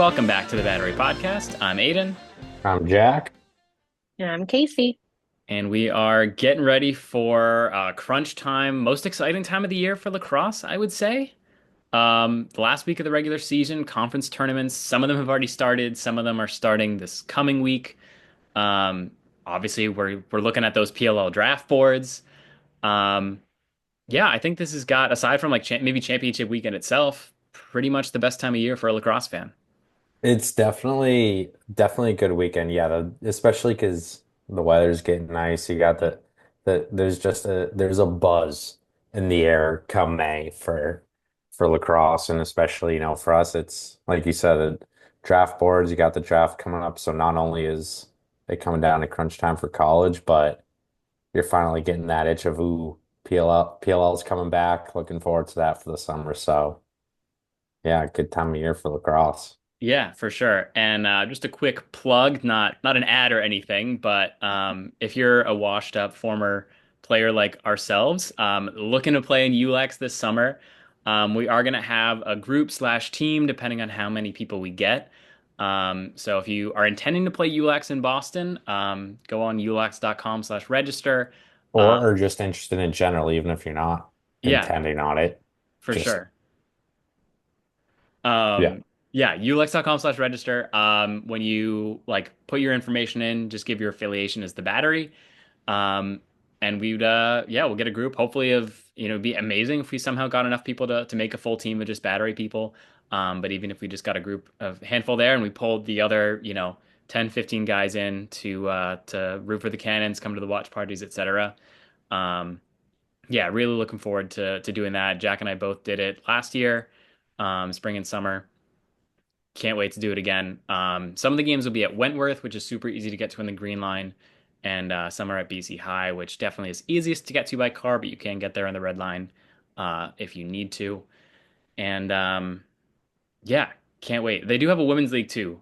Welcome back to the Battery Podcast. I'm Aiden, I'm Jack. And I'm Casey. and we are getting ready for crunch time, most exciting time of the year for lacrosse, I would say. The last week of the regular season, conference tournaments, some of them have already started, some of them are starting this coming week. Um, Obviously, we're looking at those PLL draft boards. Um, yeah, I think this has got, aside from like maybe championship weekend itself, pretty much the best time of year for a lacrosse fan. It's definitely a good weekend. Yeah, especially because the weather's getting nice. You got there's a buzz in the air come May for lacrosse, and especially for us, it's like you said, draft boards. You got the draft coming up, so not only is it coming down to crunch time for college, but you're finally getting that itch of ooh, PLL's coming back. Looking forward to that for the summer. So yeah, good time of year for lacrosse. Yeah, for sure. And just a quick plug, not an ad or anything, but if you're a washed up former player like ourselves, looking to play in ULax this summer, we are going to have a group slash team depending on how many people we get. So if you are intending to play ULax in Boston, go on ulax.com/register. Uh, Or just interested in general, even if you're not yeah, intending on it. for Just, sure. yeah. Yeah, ULax.com/register. When you like put your information in, just give your affiliation as the battery. Um, and we'll get a group hopefully of, it'd be amazing if we somehow got enough people to make a full team of just battery people. But even if we just got a group of handful there and we pulled the other, 10, 15 guys in to root for the Cannons, come to the watch parties, etc. Um, yeah, really looking forward to doing that. Jack and I both did it last year, spring and summer. Can't wait to do it again. Some of the games will be at Wentworth, which is super easy to get to in the Green Line, and some are at BC High, which definitely is easiest to get to by car, but you can get there on the Red Line if you need to. And yeah, can't wait. They do have a women's league too.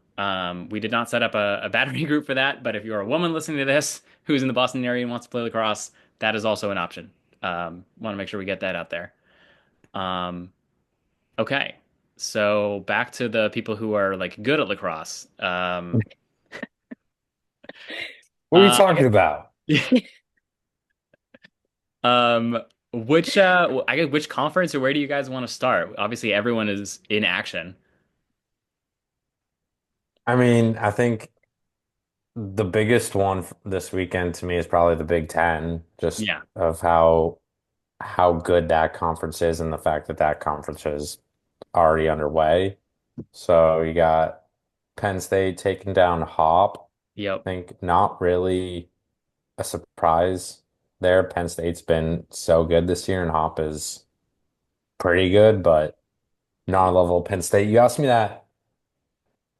We did not set up a battery group for that, but if you're a woman listening to this who's in the Boston area and wants to play lacrosse, that is also an option. Want to make sure we get that out there. Um, Okay. So back to the people who are like good at lacrosse. What are you I talking about? guess, um, I guess which conference or where do you guys want to start? Obviously, everyone is in action. I mean, I think the biggest one this weekend to me is probably the Big Ten, just Yeah. of how good that conference is and the fact that that conference is already underway. So you got Penn State taking down Hop. Yep. I think not really a surprise there. Penn State's been so good this year, and Hop is pretty good, but not a level of Penn State. You asked me that,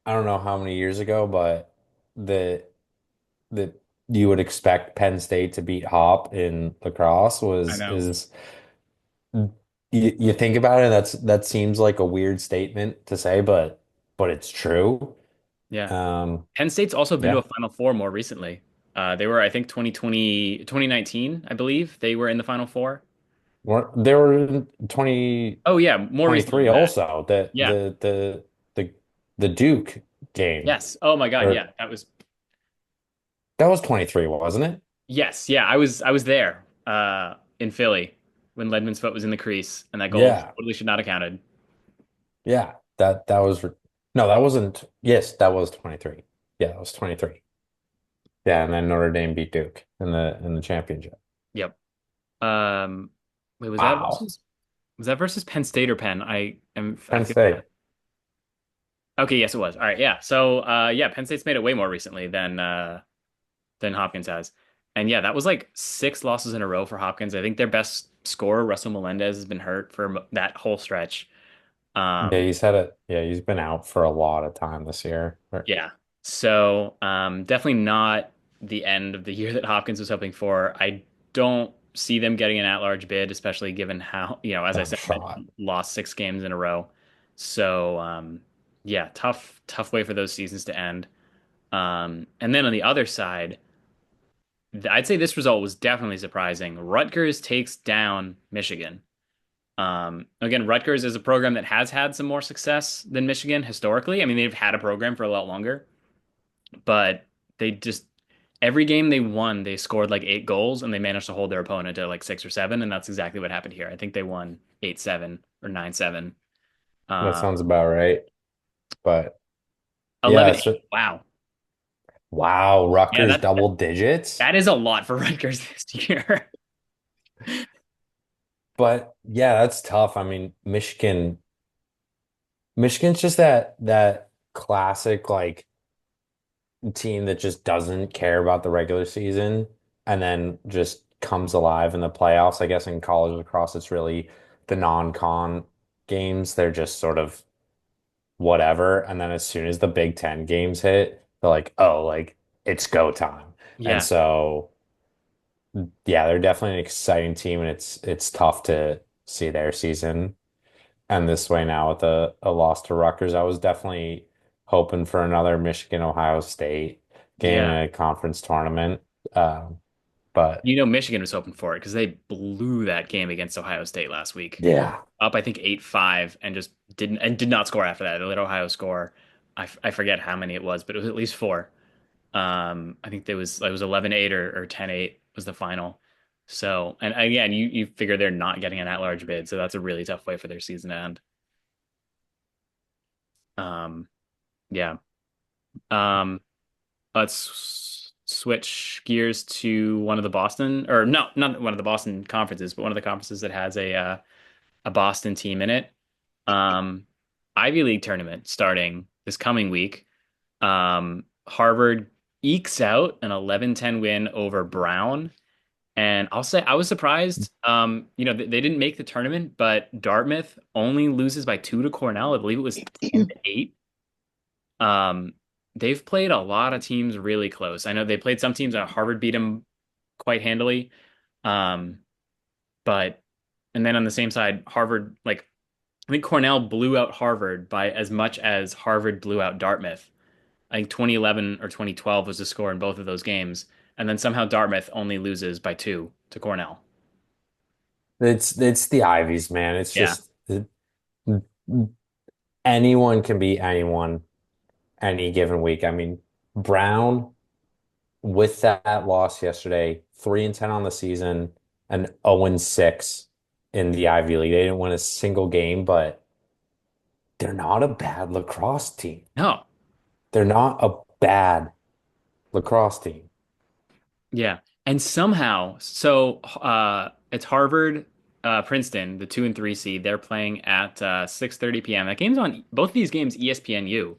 I don't know how many years ago, but the that you would expect Penn State to beat Hop in lacrosse I was know. is you think about it, that seems like a weird statement to say, but it's true. Yeah. Um, Penn State's also been to a yeah. Final Four more recently. They were, I think, 2020, 2019, I believe. They were in the Final Four. They were in Oh, yeah, more recently 2023 than that. also. Yeah. The the Duke game. Yes. Oh my God. Or Yeah. That was, that was 23, wasn't it? yes. Yeah. I was there in Philly when Ledman's foot was in the crease and that goal Yeah. totally should not have counted. Yeah, that was no, that wasn't. Yes, that was 23. Yeah, that was 23. Yeah, and then Notre Dame beat Duke in the championship. Yep. Um, Wait, Wow. was that versus Penn State or Penn? I Penn feel State. bad. Okay, yes, it was. All right, yeah. So yeah, Penn State's made it way more recently than Hopkins has. And yeah, that was like six losses in a row for Hopkins. I think their best scorer, Russell Melendez, has been hurt for that whole stretch. Yeah, Um, he's had it. Yeah, he's been out for a lot of time this year. Yeah. So, definitely not the end of the year that Hopkins was hoping for. I don't see them getting an at-large bid, especially given how, as I No said, shot. lost six games in a row. So, yeah, tough way for those seasons to end. And then on the other side, I'd say this result was definitely surprising. Rutgers takes down Michigan. Again, Rutgers is a program that has had some more success than Michigan historically. I mean, they've had a program for a lot longer, but they just every game they won, they scored like 8 goals and they managed to hold their opponent to like 6 or 7, and that's exactly what happened here. I think they won 8-7 or 9-7. That Uh, sounds about right. But yeah, 11-8. Wow. wow, Yeah, Rutgers double digits. that is a lot for Rutgers this year. But yeah, that's tough. I mean, Michigan's just that classic like team that just doesn't care about the regular season and then just comes alive in the playoffs. I guess in college lacrosse, it's really the non-con games. They're just sort of whatever. And then as soon as the Big Ten games hit, they're like, oh, like it's go time. And Yeah, so yeah, they're definitely an exciting team, and it's tough to see their season end this way now with a loss to Rutgers. I was definitely hoping for another Michigan Ohio State game in yeah. a conference tournament. Um, but Michigan was hoping for it because they blew that game against Ohio State last week. yeah, Up, I think 8-5, and just did not score after that. They let Ohio score. I forget how many it was, but it was at least four. I think there was it was 11-8 or 10-8 was the final. So, and again, you figure they're not getting an at-large bid, so that's a really tough way for their season to end. Um, yeah. Um, let's switch gears to one of the Boston, or no, not one of the Boston conferences, but one of the conferences that has a Boston team in it. Um, Ivy League tournament starting this coming week. Harvard ekes out an 11-10 win over Brown. And I'll say I was surprised. They didn't make the tournament, but Dartmouth only loses by 2 to Cornell. I believe it was 10-8. Um, they've played a lot of teams really close. I know they played some teams, Harvard beat them quite handily. Um, but and then on the same side, Harvard, like I think Cornell blew out Harvard by as much as Harvard blew out Dartmouth. I think 2011 or 2012 was the score in both of those games. And then somehow Dartmouth only loses by 2 to Cornell. it's the Ivies, man. It's Yeah. just anyone can beat anyone any given week. I mean, Brown with that loss yesterday, 3-10 on the season, and 0-6 in the Ivy League. They didn't win a single game, but they're not a bad lacrosse team. No. They're not a bad lacrosse team. Yeah. And somehow, it's Harvard, Princeton, the 2 and 3 seed. They're playing at 6:30 p.m. That game's on both of these games ESPNU.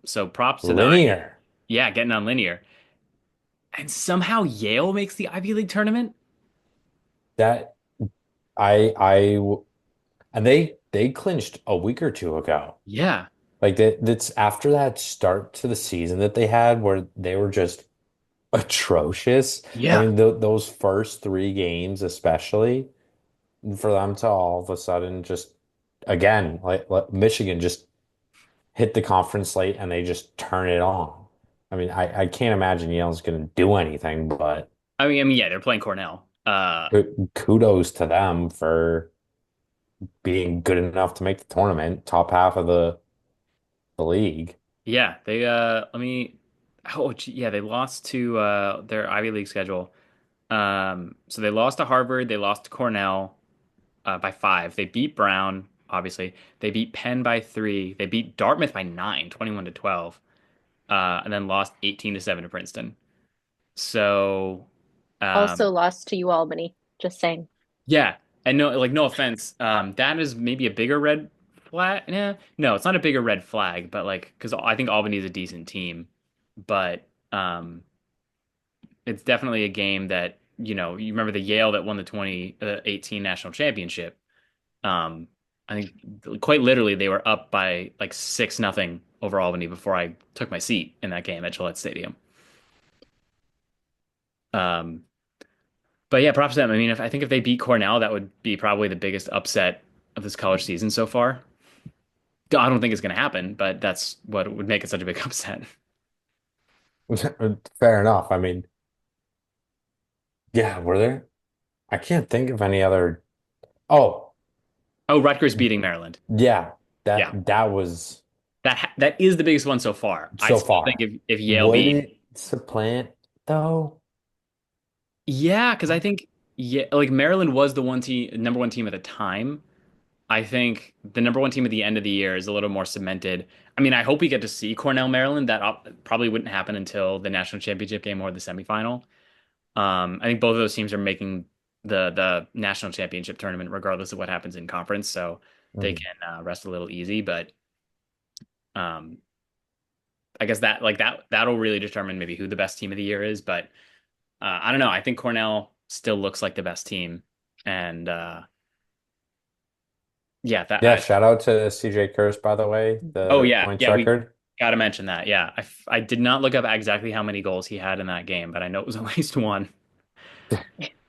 So props to the Linear. yeah, getting on linear. And somehow Yale makes the Ivy League tournament. That I and they clinched a week or two ago. Yeah. Like that's after that start to the season that they had where they were just atrocious. I Yeah. mean, those first three games, especially for them to all of a sudden just again, like Michigan just hit the conference slate and they just turn it on. I mean, I can't imagine Yale's going to do anything, but Yeah, they're playing Cornell. kudos to them for being good enough to make the tournament, top half of the league. Yeah, they let me oh gee, yeah, they lost to their Ivy League schedule. So they lost to Harvard, they lost to Cornell by 5. They beat Brown, obviously. They beat Penn by 3. They beat Dartmouth by 9, 21-12. And then lost 18-7 to Princeton. So Also um lost to UAlbany. Just saying. yeah, and no offense. That is maybe a bigger red flag. Yeah, no, it's not a bigger red flag, but like because I think Albany is a decent team, but it's definitely a game that you remember the Yale that won the 2018 national championship. Um, I think quite literally they were up by like 6-0 over Albany before I took my seat in that game at Gillette Stadium. Um, but yeah, props to them. I mean, if they beat Cornell, that would be probably the biggest upset of this college season so far. I don't think it's going to happen, but that's what would make it such a big upset. Fair enough. I mean, yeah, were there? I can't think of any other. Oh. Oh, Rutgers beating Maryland. Yeah, Yeah, that was that is the biggest one so far. I so still think far. if Yale Would beat, it supplant though? yeah, because I think yeah, like Maryland was the one team, number one team at the time. I think the number one team at the end of the year is a little more cemented. I mean, I hope we get to see Cornell, Maryland. Probably wouldn't happen until the national championship game or the semifinal. I think both of those teams are making the national championship tournament, regardless of what happens in conference, so they Mhm. can rest a little easy. But um, I guess that'll really determine maybe who the best team of the year is. But I don't know. I think Cornell still looks like the best team, and yeah, Yeah, shout out to CJ Kurz, by the way, oh the yeah, points yeah, we record. got to mention that. Yeah, I did not look up exactly how many goals he had in that game, but I know it was at least one.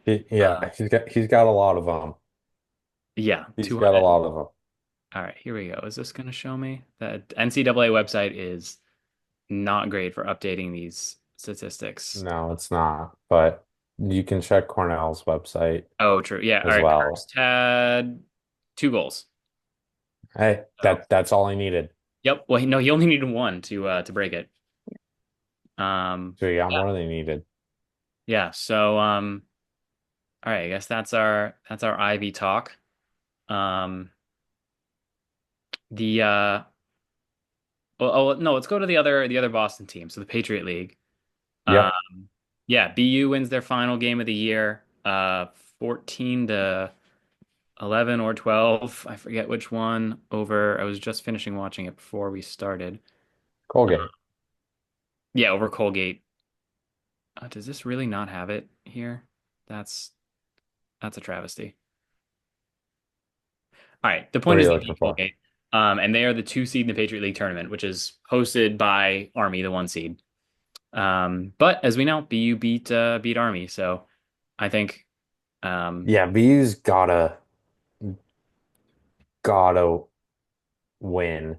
Yeah, Uh, he's got a lot of them. yeah, He's got a 200. lot of them. All right, here we go. Is this going to show me? The NCAA website is not great for updating these statistics. No, it's not, but you can check Cornell's website Oh, true. Yeah. All as right. well. Kirst had two goals. Hey, So, that's all he needed. yep. Well, no, he only needed one to break it. Um, So he got yeah. more than he needed. Yeah. So, all right. I guess that's our Ivy talk. Um, the no, let's go to the other Boston team. So the Patriot League. Um, Yep. yeah, BU wins their final game of the year, 14 to 11 or 12. I forget which one over. I was just finishing watching it before we started. Uh, Colgate. yeah, over Colgate. Does this really not have it here? That's that's a travesty. All right, the What point are is you they looking beat for? Colgate, and they are the two seed in the Patriot League tournament, which is hosted by Army, the one seed. But as we know, BU beat Army, so I think um, Yeah, BU's gotta win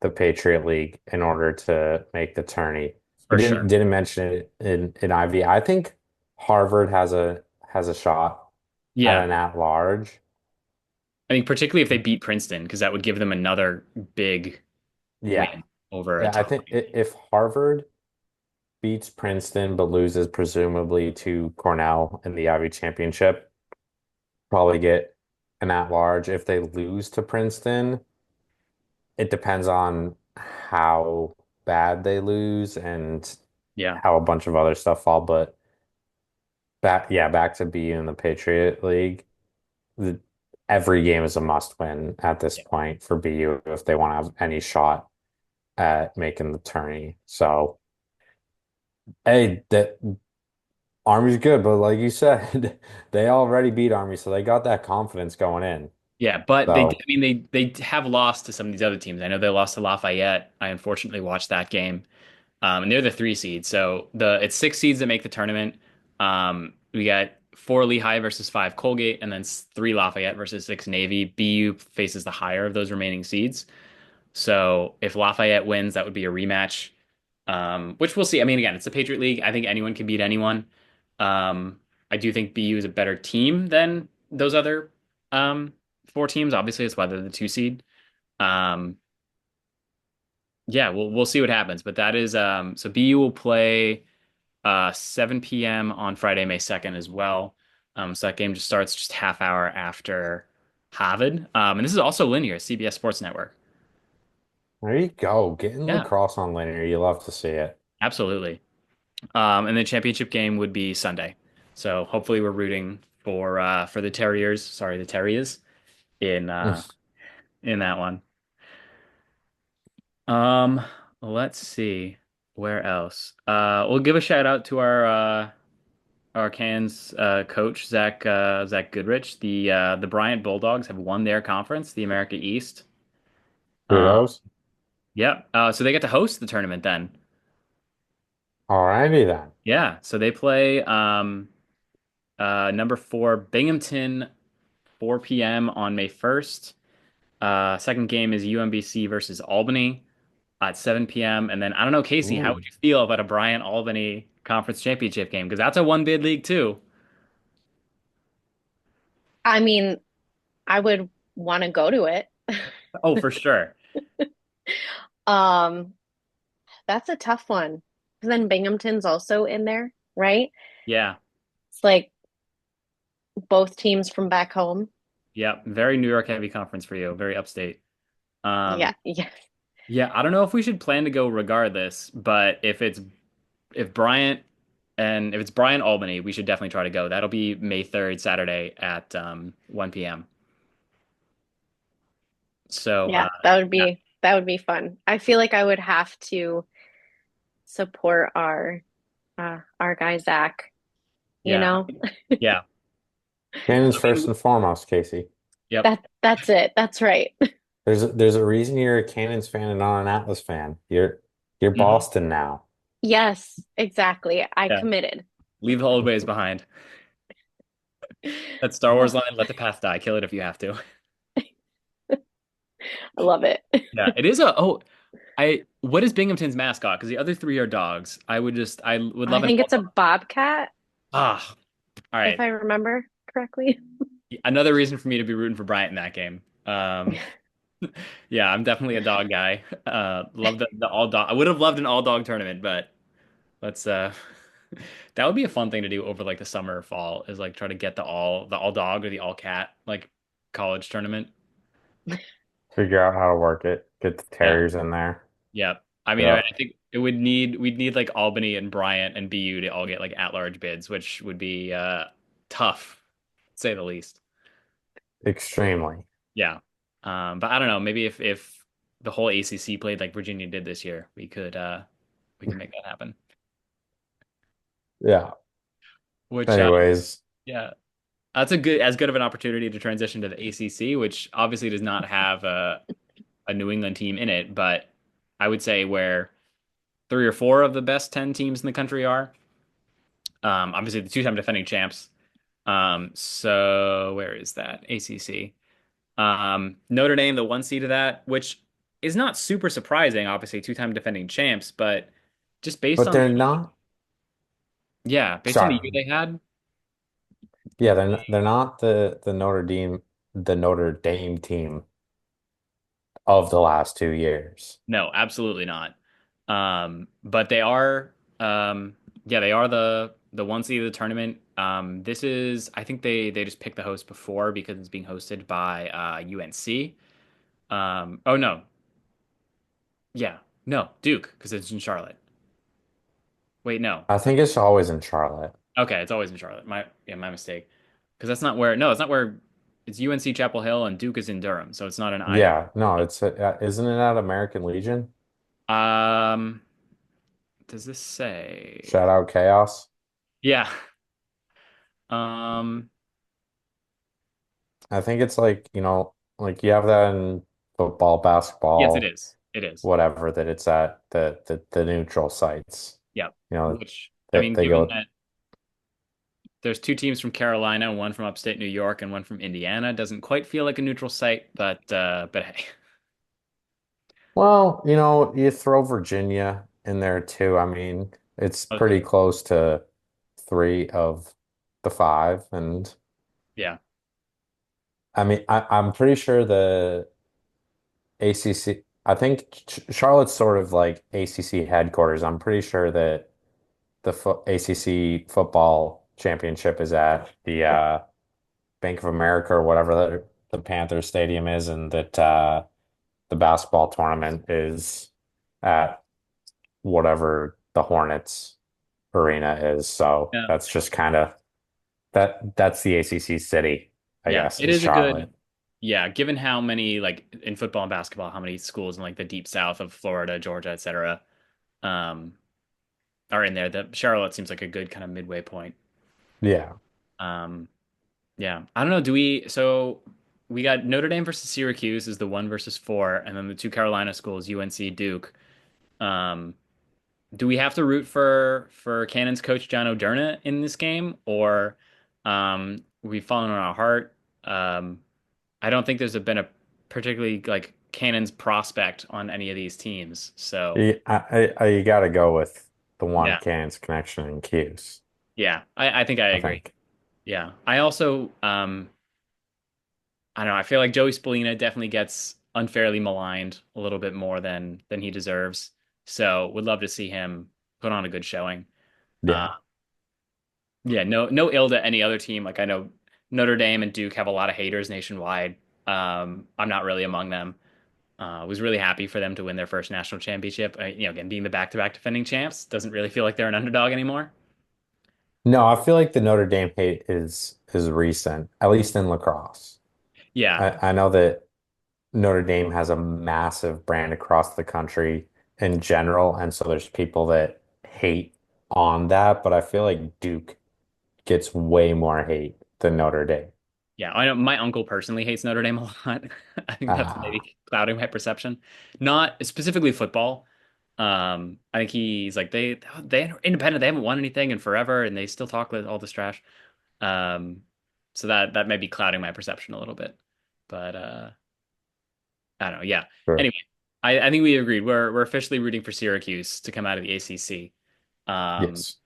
the Patriot League in order to make the tourney. We for sure. didn't mention it in Ivy. I think Harvard has a shot at Yeah, an at-large. I think particularly if they beat Princeton, because that would give them another big Yeah. win over a Yeah, I top think ranked team. if Harvard beats Princeton but loses presumably to Cornell in the Ivy Championship, probably get an at-large. If they lose to Princeton, it depends on how bad they lose and Yeah, how a bunch of other stuff fall. But back to being in the Patriot League. The, every game is a must win at this yeah, point for BU if they want to have any shot at making the tourney. So, hey, that Army's good, but like you said, they already beat Army, so they got that confidence going in. yeah. But I So, mean, they have lost to some of these other teams. I know they lost to Lafayette. I unfortunately watched that game, and they're the three seeds. So it's six seeds that make the tournament. We got four Lehigh versus five Colgate, and then three Lafayette versus six Navy. BU faces the higher of those remaining seeds. So if Lafayette wins, that would be a rematch, which we'll see. I mean, again, it's the Patriot League. I think anyone can beat anyone. I do think BU is a better team than those other four teams. Obviously, it's why they're the two seed. Um, yeah, we'll see what happens. But that is so BU will play 7 p.m. on Friday, May 2nd as well. So that game just starts just half hour after Harvard. And this is also linear, CBS Sports Network. there you go. Getting Yeah, lacrosse on linear. You love to see it. absolutely. And the championship game would be Sunday. So hopefully we're rooting for the Terriers. Sorry, the Terriers in in that one. Um, let's see where else. We'll give a shout out to our Cans coach Zach Goodrich. The Bryant Bulldogs have won their conference, the America East. Uh, Kudos. yeah. So they get to host the tournament then. Alrighty then. Yeah. So they play number four Binghamton 4 p.m. on May 1st. Second game is UMBC versus Albany at 7 p.m. And then I don't know, Casey, how Ooh. would you feel about a Bryant Albany conference championship game? Because that's a one bid league too. I mean, I would. want to go to it. Oh, for sure. Um, that's a tough one. 'Cause then Binghamton's also in there, right? Yeah. It's like both teams from back home. Yeah. Very New York heavy conference for you. Very upstate. Yeah, Um, yeah. yeah, I don't know if we should plan to go regardless, but if Bryant if it's Bryant Albany, we should definitely try to go. That'll be May 3rd, Saturday at 1 p.m. So Yeah, yeah, that would be fun. I feel like I would have to support our guy Zach, you yeah, know? yeah. Cannon's I first mean, and foremost, Casey. yep. That's it. That's right. There's a reason you're a Cannons fan and not an Atlas fan. You're Hmm. Boston now. Yes, exactly. I Yeah. committed. Leave the old ways behind. That Star Wars line, let the past die. Kill it if you have to. I love it. Yeah, it is a what is Binghamton's mascot? Because the other three are dogs. I would I love an think all it's a dog. bobcat, Ah, all if right. I remember correctly. Another reason for me to be rooting for Bryant in that game. Yeah, I'm definitely a dog guy. Love the all dog. I would have loved an all dog tournament, but let's that would be a fun thing to do over like the summer or fall is like try to get the all dog or the all cat like college tournament. Figure out how to work it. Get the Yeah. Terriers in there. Yeah. I mean, I Yep. think we'd need like Albany and Bryant and BU to all get like at-large bids, which would be tough, to say the least. Extremely. Yeah. But I don't know, maybe if the whole ACC played like Virginia did this year, we could make that happen. Yeah. Which Anyways, yeah, that's as good of an opportunity to transition to the ACC, which obviously does not have a New England team in it, but I would say where three or four of the best 10 teams in the country are. Obviously the two-time defending champs. So where is that? ACC. Notre Dame, the one seed of that, which is not super surprising, obviously two-time defending champs, but just based but on they're not. based on the Sorry. year they had, Yeah, they're not the Notre Dame team of the last 2 years. no, absolutely not. But they are, yeah, they are the one seed of the tournament. This is, I think they just picked the host before because it's being hosted by UNC. Oh no, yeah, no, Duke because it's in Charlotte. Wait, no. I think it's always in Charlotte. Okay, it's always in Charlotte. My mistake. Because that's not where. No, it's not where. It's UNC Chapel Hill and Duke is in Durham, so it's not an Ivy. Yeah, no, isn't it at American Legion? Um, does this say? Shout out Chaos. Yeah. Um, I think it's like, like you have that in football, yes, it basketball, is. It is. whatever, that it's at the neutral sites. Yeah. You know, Which I that mean, they given go, that there's two teams from Carolina, one from upstate New York, and one from Indiana, doesn't quite feel like a neutral site, but hey. well, you throw Virginia in there too. I mean, it's That's pretty true. close to three of the five. And Yeah. I mean, I'm pretty sure the ACC, I think Charlotte's sort of like ACC headquarters. I'm pretty sure that the fo ACC football championship is at the Bank of America or whatever the Panthers stadium is, and that the basketball tournament is at whatever the Hornets arena is. So Yeah. that's just kind of that's the ACC city, I Yeah. guess, It is is a good. Charlotte. Yeah, given how many like in football and basketball, how many schools in like the deep south of Florida, Georgia, etc., um, are in there, that Charlotte seems like a good kind of midway point. Yeah. Um, yeah, I don't know. Do we? So we got Notre Dame versus Syracuse is the one versus four, and then the two Carolina schools, UNC, Duke. Um, do we have to root for Cannon's coach John O'Derna in this game, or we fallen on our heart? I don't think been a particularly like Cannon's prospect on any of these teams. So You got to go with the one yeah, Cairns connection and Cuse, yeah, I think I I agree. think. Yeah, I also I don't know. I feel like Joey Spallina definitely gets unfairly maligned a little bit more than he deserves. So would love to see him put on a good showing. Uh, Yeah. yeah, no ill to any other team. Like I know Notre Dame and Duke have a lot of haters nationwide. I'm not really among them. Was really happy for them to win their first national championship. Again, being the back-to-back defending champs doesn't really feel like they're an underdog anymore. No, I feel like the Notre Dame hate is recent, at least in lacrosse. Yeah, I know that Notre Dame has a massive brand across the country in general, and so there's people that hate on that, but I feel like Duke gets way more hate than Notre Dame. yeah. I know my uncle personally hates Notre Dame a lot. I think that's Ah, maybe clouding my perception. Not specifically football. I think he's like they're independent. They haven't won anything in forever, and they still talk with all this trash. Um, so that may be clouding my perception a little bit. But I don't know. Yeah. sure. Anyway, I think we agreed. We're officially rooting for Syracuse to come out of the ACC. Um, Yes.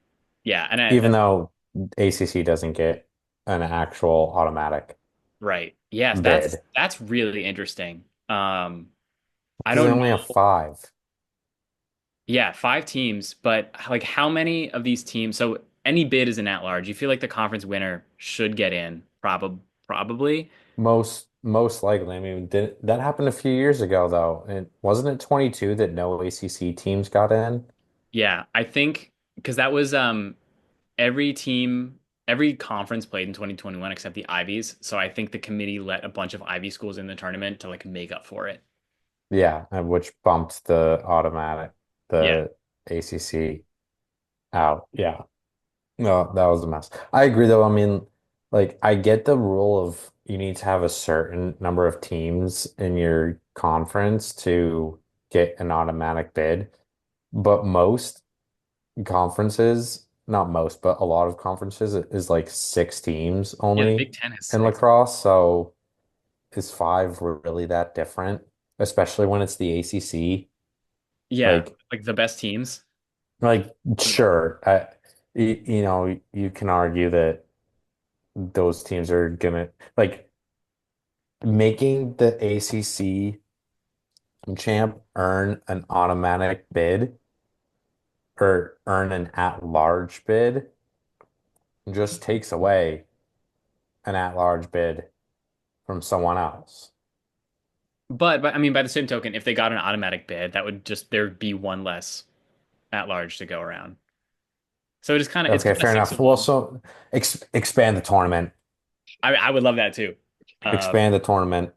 yeah, and Even though ACC doesn't get an actual automatic right. Yes, that's bid, that's really interesting. I because they don't only have know. five. Yeah, five teams, but like how many of these teams? So any bid is an at-large. You feel like the conference winner should get in, probably. Most likely. I mean, did that happened a few years ago though? And wasn't it 22 that no ACC teams got in? Yeah, I think because that was every team, every conference played in 2021 except the Ivies. So I think the committee let a bunch of Ivy schools in the tournament to like make up for it. Yeah, and which bumped Yeah. the ACC out. Yeah. No, that was a mess. I agree though. I mean, like I get the rule of you need to have a certain number of teams in your conference to get an automatic bid, but most conferences, not most, but a lot of conferences is like six teams Yeah, the only Big Ten has in six. lacrosse. So is five really that different? Especially when it's the ACC. Yeah, Like, like the best teams. like sure, you know, you can argue that those teams are gonna like making the ACC champ earn an automatic bid or earn an at-large bid just takes away an at-large bid from someone else. But I mean, by the same token, if they got an automatic bid, that would just there'd be one less at large to go around. So it's Okay, kind of fair six enough. of Well, one. so expand the tournament. I would love that too. Expand the tournament.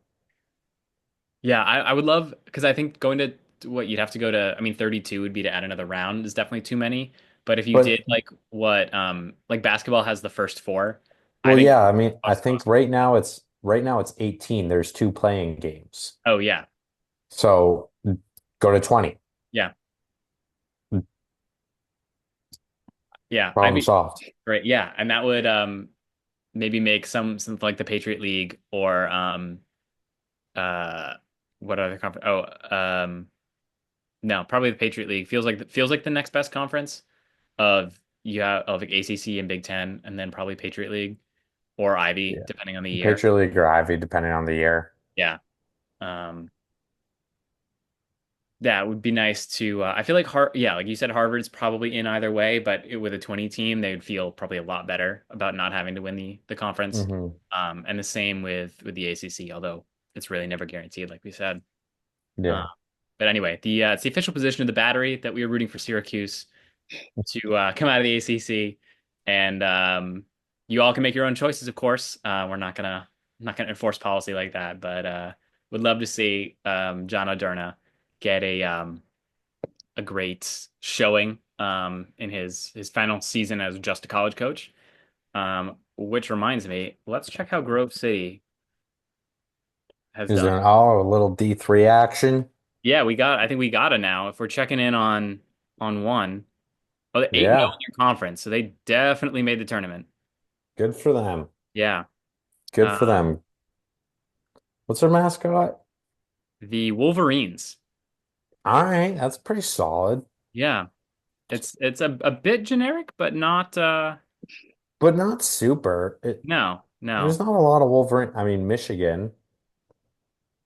Yeah, I would love because I think going to what you'd have to go to. I mean, 32 would be to add another round is definitely too many. But if you But did like what like basketball has the first four, I well, think yeah, I mean, I across the think box would be cool. right now it's 18. There's two playing games. Oh yeah, So go to 20. yeah, yeah. I Problem mean, solved. right, yeah, and that would maybe make something like the Patriot League or uh what other conference? Oh, no, probably the Patriot League feels like the next best conference of you have of like ACC and Big Ten, and then probably Patriot League or Ivy, Yeah. depending on the year. Patriot League or Ivy, depending on the year. Yeah. Um, that would be nice to. I feel like yeah, like you said, Harvard's probably in either way, but with a 20 team, they would feel probably a lot better about not having to win the conference. Hmm. And the same with the ACC, although it's really never guaranteed, like we said. Uh, Yeah. but anyway, it's the official position of the Battery that we are rooting for Syracuse to come out of the ACC, and you all can make your own choices. Of course, we're not gonna enforce policy like that, but would love to see John O'Derna get a great showing in his final season as just a college coach. Which reminds me, let's check how Grove City has Is done. there a little D3 action? Yeah, I think we got it now. If we're checking in on one, well, they're 8-0 Yeah. in their conference, so they definitely made the tournament. Good for them. Yeah. Good Uh, for them. What's their mascot? the Wolverines. All right, that's pretty solid, Yeah. It's a bit generic, but not but not super. no, no. There's not a lot of Wolverine. I mean, Michigan.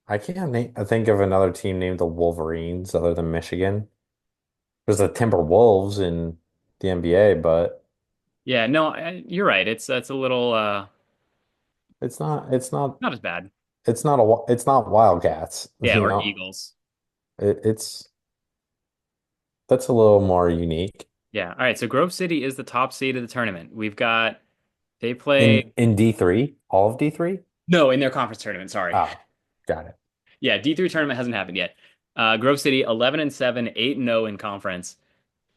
I can't think of another team named the Wolverines other than Michigan. There's the Timberwolves in the NBA, but Yeah, no, you're right. It's a little it's not it's not not as bad. it's not Wildcats, Yeah, you or know. Eagles. It's that's a little more unique. Yeah. All right. So Grove City is the top seed of the tournament. We've got they play In D3, all of D3? no in their conference tournament. Sorry. Oh, got it. Yeah, D3 tournament hasn't happened yet. Grove City 11-7, 8-0 in conference.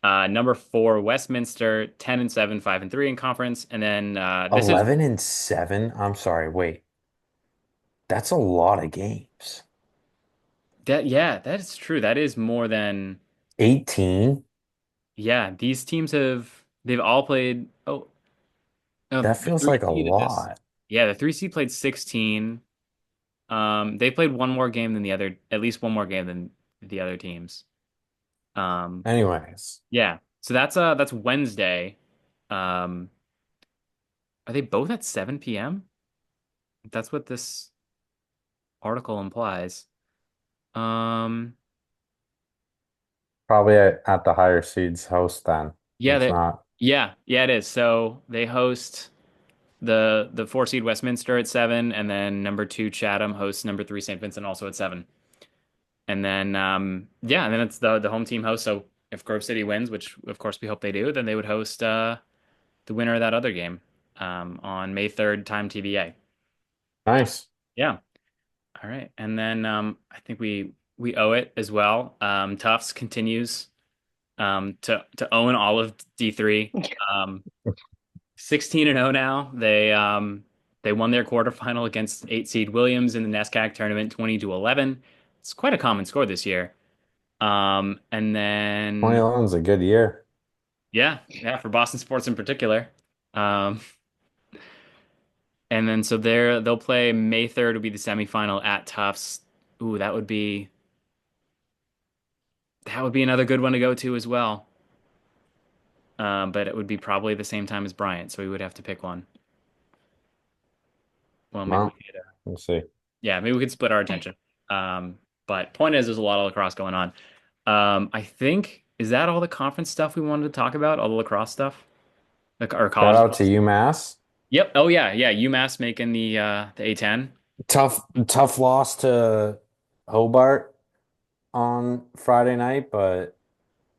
Number four Westminster 10-7, 5-3 in conference. And then this is 11-7. I'm sorry, wait. That's a lot of games. that. Yeah, that is true. That is more than 18? yeah. These teams they've all played. Oh, no, That the feels three like a seed at this. lot. Yeah, the three seed played 16. They played one more game than the other, at least one more game than the other teams. Um, Anyways, yeah. So that's Wednesday. Um, are they both at 7 p.m.? That's what this article implies. Um, probably at the higher seeds host then. yeah, It's they, not. yeah, it is. So they host the four seed Westminster at 7, and then number two Chatham hosts number three St. Vincent also at 7. And then yeah, and then it's the home team host. So if Grove City wins, which of course we hope they do, then they would host the winner of that other game on May 3rd, time TBA. Nice. Yeah. All right. And then I think we owe it as well. Tufts continues to own all of D3. Um, 16-0 now. They won their quarterfinal against 8 seed Williams in the NESCAC tournament 20-11. It's quite a common score this year. And then 2011 is a good year. yeah, for Boston sports in particular. Um, and then so they'll play May 3rd will be the semifinal at Tufts. Ooh, that would be another good one to go to as well. But it would be probably the same time as Bryant, so we would have to pick one. Well, maybe we Well, could, we'll see. yeah, maybe we could split our attention. But point is, there's a lot of lacrosse going on. I think is that all the conference stuff we wanted to talk about, all the lacrosse stuff, like or Shout college out to stuff. UMass. Yep. Oh yeah. UMass making the A10. Tough loss to Hobart on Friday night, but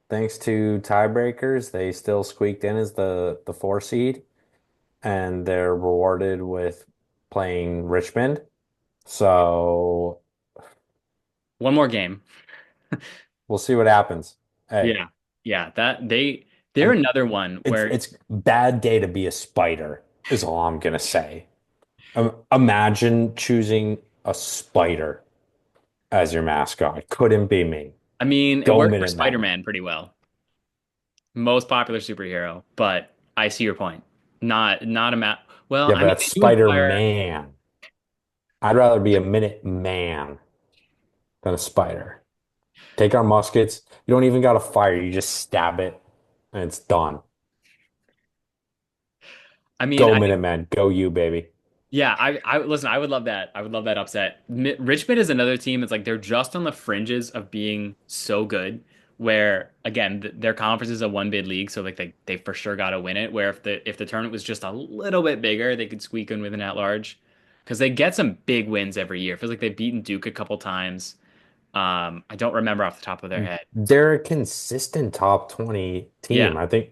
thanks to tiebreakers, they still squeaked in as the four seed, and they're rewarded with playing Richmond. So One more game. we'll see what happens. Hey, Yeah. Yeah. They're um, another one where it's bad day to be a spider, is all I'm gonna say. Imagine choosing a spider as your mascot. Couldn't be me. I mean it Go worked for Minutemen. Spider-Man pretty well. Most popular superhero, but I see your point. Not a map. Well, Yeah, I but mean that's they do require. Spider-Man. I'd rather be a Minute Man than a spider. Take our muskets. You don't even got to fire. You just stab it and it's done. I mean, Go I think Minutemen. Go you, baby. yeah. I listen. I would love that. I would love that upset. Richmond is another team. It's like they're just on the fringes of being so good. Where again, their conference is a one bid league, so like they for sure got to win it. Where if the tournament was just a little bit bigger, they could squeak in with an at large because they get some big wins every year. It feels like they've beaten Duke a couple times. I don't remember off the top of their head. They're a consistent top 20 Yeah, team, I think,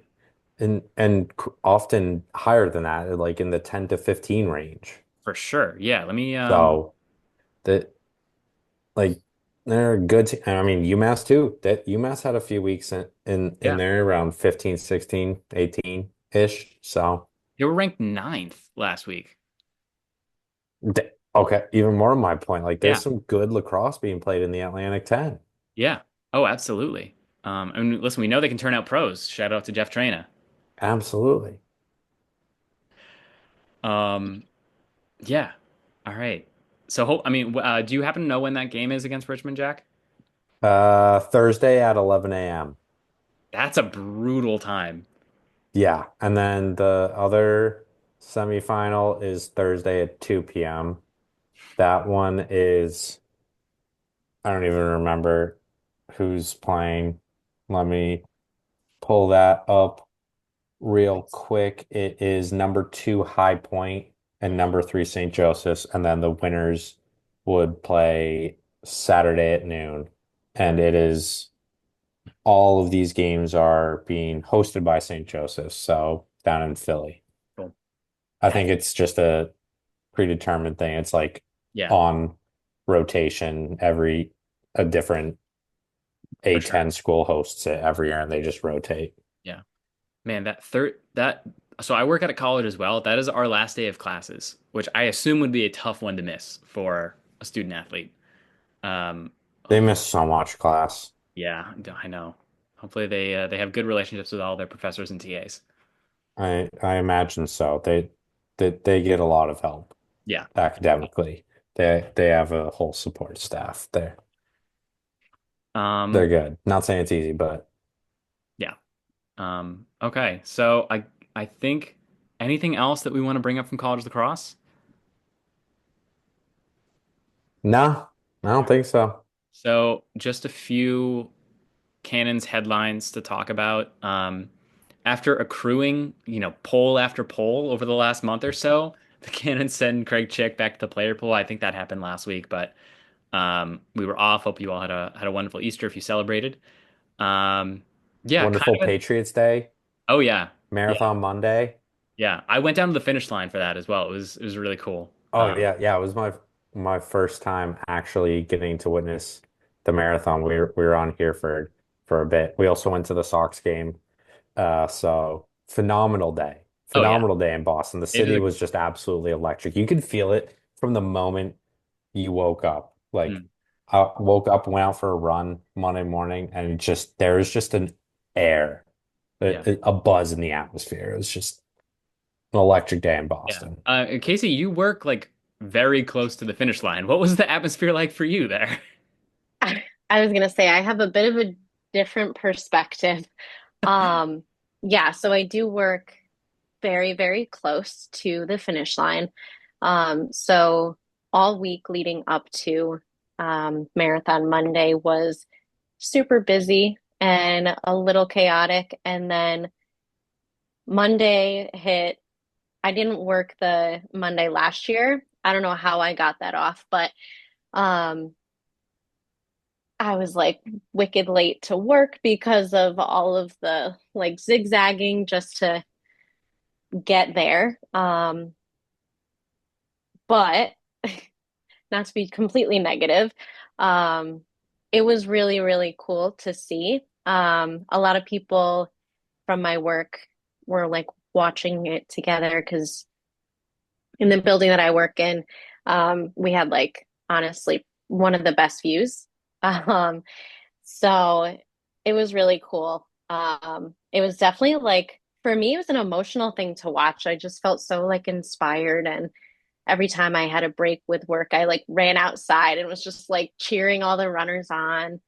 and often higher than that, like in the 10 to 15 range. for sure. Yeah, let me So that like they're a good team. I mean, UMass too. That UMass had a few weeks in yeah. there around 15, 16, 18-ish. So They were ranked ninth last week. okay, even more of my point. Like there's Yeah. some good lacrosse being played in the Atlantic 10. Yeah. Oh, absolutely. I mean, listen, we know they can turn out pros. Shout out to Jeff Traina. Absolutely. Um, yeah. All right. So, I mean, do you happen to know when that game is against Richmond, Jack? Thursday at 11 a.m. That's a brutal time. Yeah, and then the other semifinal is Thursday at 2 p.m. That one is I don't even remember who's playing. Let me pull that up real quick. It is number two High Point and number three St. Joseph's, and then the winners would play Saturday at noon. And it is all of these games are being hosted by St. Joseph's, so down in Philly. Cool. I That's think it's just a predetermined thing. It's like yeah, on rotation every a different for sure. A10 school hosts it every year and they just rotate. Yeah. Man, that third that so I work at a college as well. That is our last day of classes, which I assume would be a tough one to miss for a student athlete. They Hopefully, miss so much class. yeah, I know. Hopefully they have good relationships with all their professors and TAs. I imagine so. They get a lot of help Yeah. academically. They have a whole support staff. They're Um, good. Not saying it's easy, but yeah. Okay. So I think anything else that we want to bring up from college lacrosse? no, I don't think so. So just a few Cannon's headlines to talk about. After accruing, poll after poll over the last month or so, the Cannons send Craig Chick back to the player pool. I think that happened last week, but we were off. Hope you all had a wonderful Easter if you celebrated. Um, yeah, kind Wonderful of. Patriots Day, Oh yeah, yeah, Marathon Monday. yeah. I went down to the finish line for that as well. It was really cool. Oh yeah, yeah. It was my first time actually getting to witness the marathon. We were on Hereford for a bit. We also went to the Sox game. So phenomenal day. Oh yeah, Phenomenal day in Boston. The it is city was just absolutely electric. You could feel it from the moment you woke up. Like mm, I woke up, went out for a run Monday morning, and there was just an air, yeah, a buzz in the atmosphere. It was just an electric day in yeah. Boston. Casey, you work like very close to the finish line. What was the atmosphere like for you there? I was gonna say I have a bit of a different perspective. Um, yeah, so I do work very, very close to the finish line. So all week leading up to Marathon Monday was super busy and a little chaotic. And then Monday hit. I didn't work the Monday last year. I don't know how I got that off, but um, I was like wicked late to work because of all of the like zigzagging just to get there. But not to be completely negative, um, it was really, really cool to see. A lot of people from my work were like watching it together because in the building that I work in, we had like honestly one of the best views. Um, so it was really cool. It was definitely like for me, it was an emotional thing to watch. I just felt so like inspired and every time I had a break with work, I like ran outside and was just like cheering all the runners on.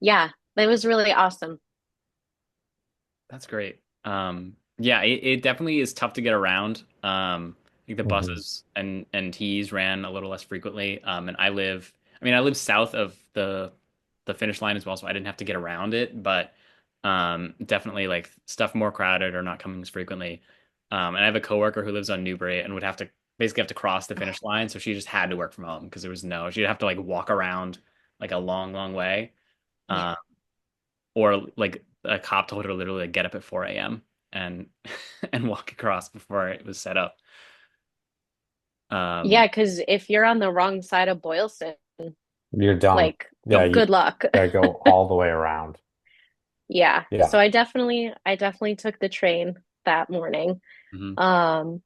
Yeah, it was really awesome. That's great. Yeah, it definitely is tough to get around. I think the Mhm. buses and T's ran a little less frequently. And I live south of the finish line as well, so I didn't have to get around it. But definitely like stuff more crowded or not coming as frequently. And I have a coworker who lives on Newbury and would basically have to cross the finish line, so she just had to work from home because she'd have to like walk around like a long, long way. Yeah. Um, or like a cop told her to literally like, get up at 4 a.m. and and walk across before it was set up. Um, Yeah, because if you're on the wrong side of Boylston, You're done. like Yeah, you good luck. gotta go all the way around. Yeah. Yeah. So I definitely took the train that morning. mhm. Um,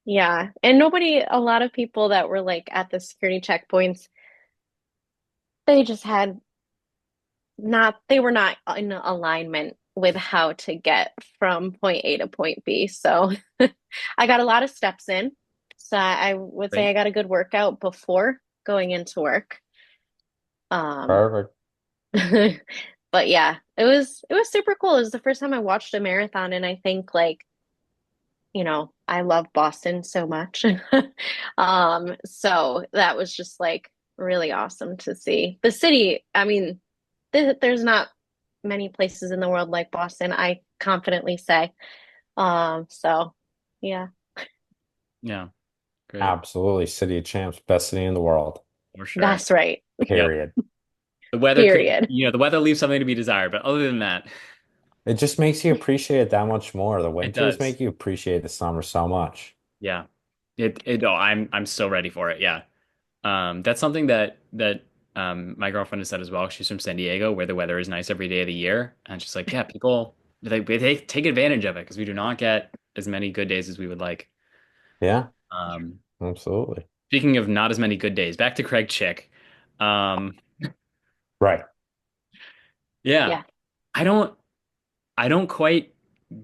yeah. And a lot of people that were like at the security checkpoints, they just had they were not in alignment with how to get from point A to point B. So I got a lot of steps in. So I would say Great. I got a good workout before going into work. Um, Perfect. but yeah, it was super cool. It was the first time I watched a marathon, and I think like, I love Boston so much. So that was just like really awesome to see. The city, I mean, there's not many places in the world like Boston, I confidently say. So yeah, Yeah, great. Absolutely. City of Champs, best city in the world. For sure. that's right. Yep. Period. The weather could, Period. the weather leaves something to be desired, but other than that, It just makes you appreciate it that much more. The it winters does. make you appreciate the summer so much. Yeah. Oh, I'm so ready for it. Yeah. That's something that my girlfriend has said as well. She's from San Diego, where the weather is nice every day of the year, and she's like, yeah, people they take advantage of it because we do not get as many good days as we would like. Yeah, Um, absolutely. Speaking of not as many good days, back to Craig Chick. Um, Right. yeah, Yeah. I don't I don't quite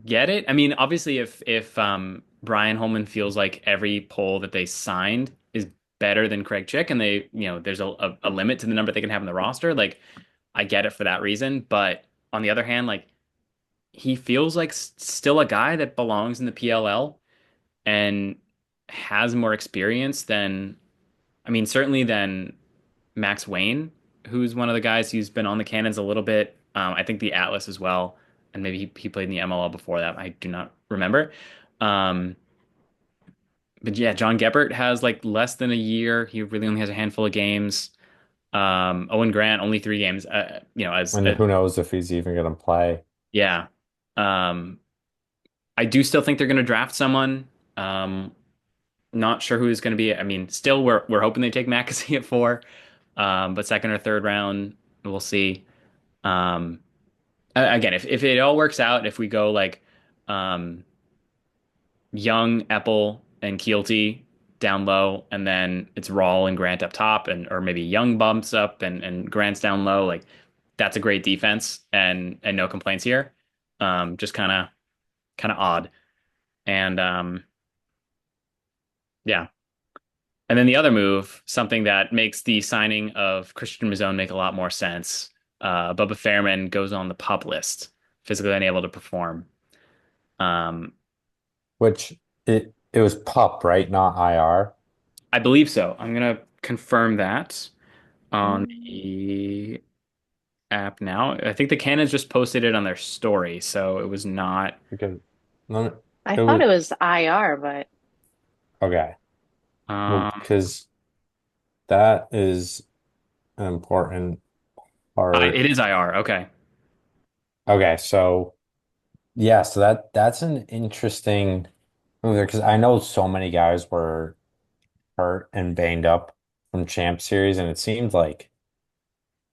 get it. I mean, obviously, if Brian Holman feels like every poll that they signed is better than Craig Chick, and there's a limit to the number they can have in the roster, like I get it for that reason. But on the other hand, like he feels like still a guy that belongs in the PLL and has more experience than, I mean, certainly than Max Wayne, who's one of the guys who's been on the Cannons a little bit. I think the Atlas as well, and maybe he played in the MLL before that. I do not remember. Um, but yeah, John Gebert has like less than a year. He really only has a handful of games. Owen Grant only 3 games. And who knows if he's even going to play. Yeah. Um, I do still think they're going to draft someone. Um, Not sure who is going to be. I mean, still we're hoping they take McAsee at 4. But second or third round, we'll see. Um, Again, if it all works out, if we go like um, Young, Epple, and Keelty down low, and then it's Rawl and Grant up top, and or maybe Young bumps up and Grant's down low, like that's a great defense and no complaints here. Just kind of odd. And yeah. And then the other move, something that makes the signing of Christian Mazzone make a lot more sense. Bubba Fairman goes on the pup list, physically unable to perform. Um, Which it was pup, right? Not IR. I believe so. I'm gonna confirm that on Mm, the app now. I think the Cannons just posted it on their story, so it was not. Because no, I it thought was it was IR, but okay. Well, Um, because that is an important part. it is IR. Okay. Okay, so yeah, so that's an interesting move there because I know so many guys were hurt and banged up from Champ Series, and it seemed like